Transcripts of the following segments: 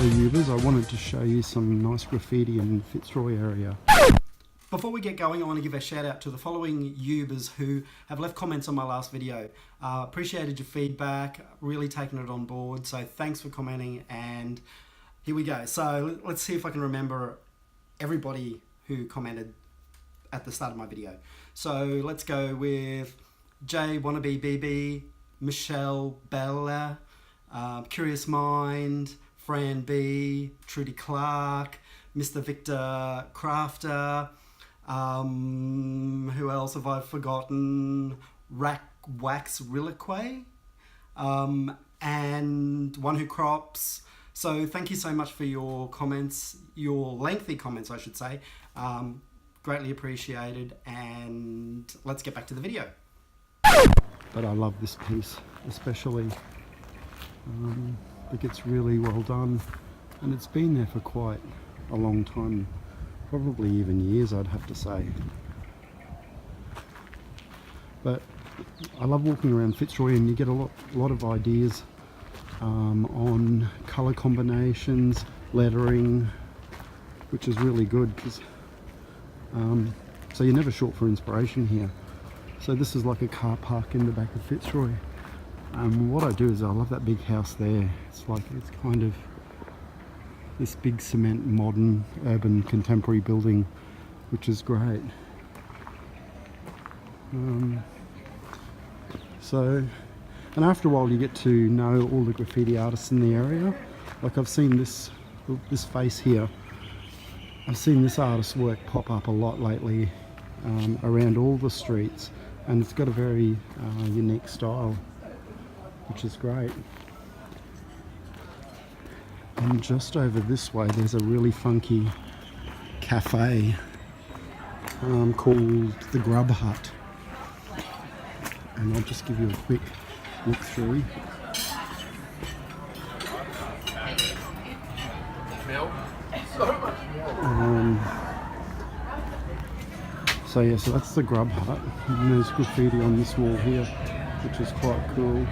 Ubers, I wanted to show you some nice graffiti in Fitzroy area. Before we get going, I want to give a shout out to the following Ubers who have left comments on my last video. Appreciated your feedback, really taken it on board, so thanks for commenting, and here we go. So let's see if I can remember everybody who commented at the start of my video. So let's go with Jay Wannabe BB, Michelle Bella, Curious Mind, Fran B, Trudy Clark, Mr. Victor Crafter, who else have I forgotten? Wax Rilliquay, and One Who Crops. So thank you so much for your comments, your lengthy comments I should say. Greatly appreciated, and let's get back to the video. But I love this piece especially. I think it's really well done, and it's been there for quite a long time, probably even years I'd have to say. But I love walking around Fitzroy, and you get a lot of ideas on colour combinations, lettering, which is really good because so you're never short for inspiration here. So this is like a car park in the back of Fitzroy. What I do is I love that big house there. It's kind of this big cement modern urban contemporary building, which is great. And after a while you get to know all the graffiti artists in the area. Like I've seen this face here. I've seen this artist's work pop up a lot lately around all the streets, and it's got a very unique style, which is great. And just over this way there's a really funky cafe called the Grub Hut, and I'll just give you a quick look through. So yeah, so that's the Grub Hut, and there's graffiti on this wall here, which is quite cool.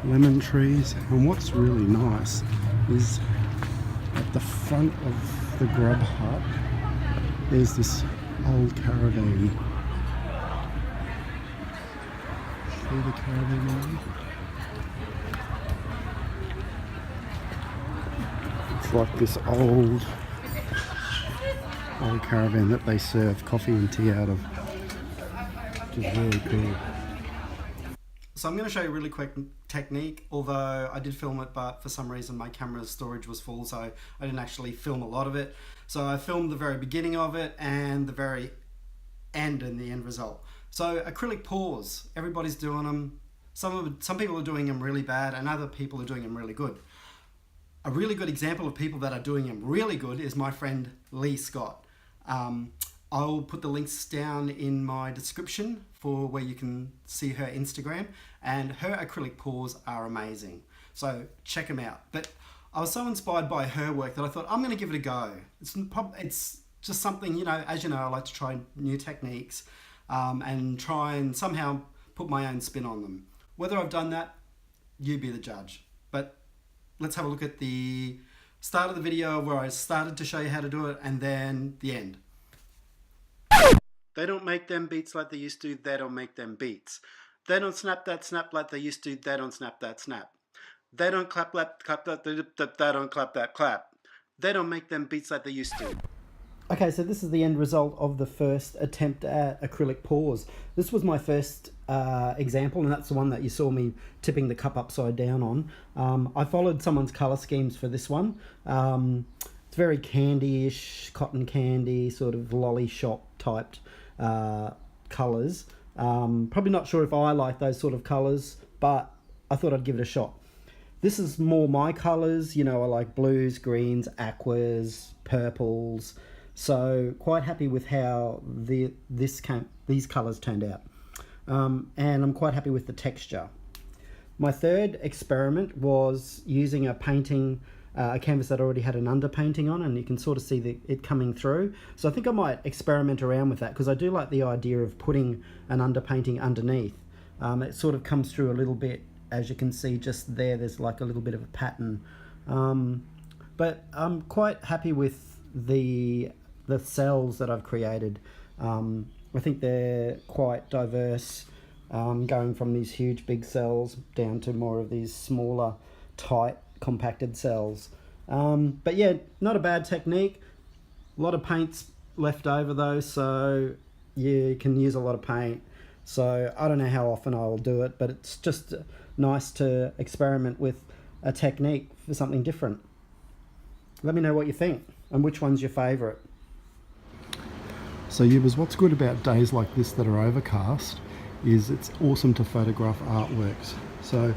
Lemon trees, and what's really nice is at the front of the Grub Hut there's this old caravan. See the caravan there? It's like this old caravan that they serve coffee and tea out of, which is really cool. So I'm going to show you a really quick technique, although I did film it, but for some reason my camera's storage was full, so I didn't actually film a lot of it. So I filmed the very beginning of it and the very end and the end result. So acrylic pours, everybody's doing them. Some people are doing them really bad, and other people are doing them really good. A really good example of people that are doing them really good is my friend Lee Scott. I'll put the links down in my description for where you can see her Instagram, and her acrylic pours are amazing. So check them out. But I was so inspired by her work that I thought I'm going to give it a go. It's just something, you know, as you know, I like to try new techniques and try and somehow put my own spin on them. Whether I've done that, you be the judge. But let's have a look at the start of the video where I started to show you how to do it, and then the end. They don't make them beats like they used to, they don't make them beats. They don't snap that snap like they used to, they don't snap that snap. They don't clap that clap that, they don't clap that clap. They don't make them beats like they used to. Okay, so this is the end result of the first attempt at acrylic pours. This was my first example, and that's the one that you saw me tipping the cup upside down on. I followed someone's colour schemes for this one. It's very candy-ish, cotton candy, sort of lolly shop typed colours. Probably not sure if I like those sort of colours, but I thought I'd give it a shot. This is more my colours, you know, I like blues, greens, aquas, purples, so quite happy with how these colours turned out. And I'm quite happy with the texture. My third experiment was using a painting, a canvas that already had an underpainting on, and you can sort of see it coming through. So I think I might experiment around with that, because I do like the idea of putting an underpainting underneath. It sort of comes through a little bit, as you can see just there's like a little bit of a pattern. But I'm quite happy with the cells that I've created. I think they're quite diverse, going from these huge big cells down to more of these smaller, tight, compacted cells. But yeah, not a bad technique. A lot of paint's left over though, so you can use a lot of paint. So I don't know how often I'll do it, but it's just nice to experiment with a technique for something different. Let me know what you think and which one's your favourite. So Ubers, what's good about days like this that are overcast is it's awesome to photograph artworks. So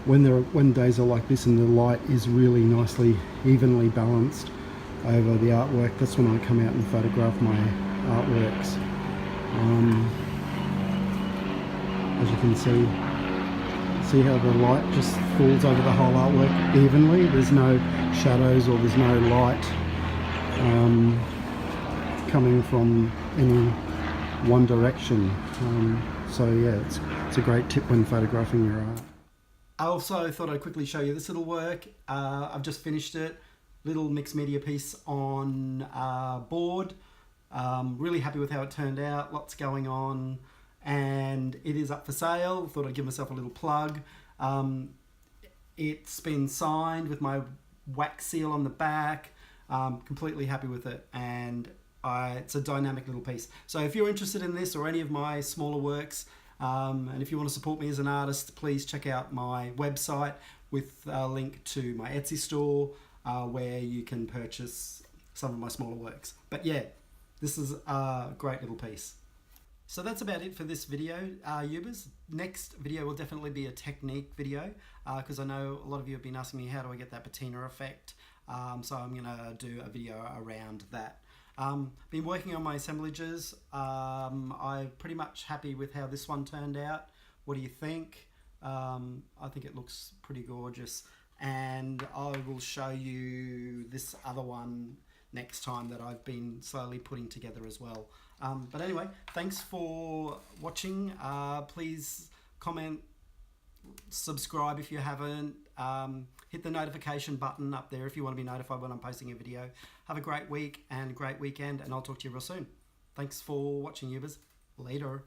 when days are like this and the light is really nicely evenly balanced over the artwork, that's when I come out and photograph my artworks. As you can see how the light just falls over the whole artwork evenly. There's no shadows or there's no light coming from any one direction. So yeah, it's a great tip when photographing your art. I also thought I'd quickly show you this little work. I've just finished it. Little mixed media piece on board. Really happy with how it turned out. Lots going on. And it is up for sale. Thought I'd give myself a little plug. It's been signed with my wax seal on the back. Completely happy with it, and it's a dynamic little piece. So if you're interested in this or any of my smaller works, and if you want to support me as an artist, please check out my website with a link to my Etsy store, where you can purchase some of my smaller works. But yeah, this is a great little piece. So that's about it for this video, Ubers. Next video will definitely be a technique video, because I know a lot of you have been asking me how do I get that patina effect. So I'm going to do a video around that. Been working on my assemblages. I'm pretty much happy with how this one turned out. What do you think? I think it looks pretty gorgeous, and I will show you this other one next time that I've been slowly putting together as well. But anyway, thanks for watching. Please comment, subscribe if you haven't. Hit the notification button up there if you want to be notified when I'm posting a video. Have a great week and great weekend, and I'll talk to you real soon. Thanks for watching, Ubers. Later.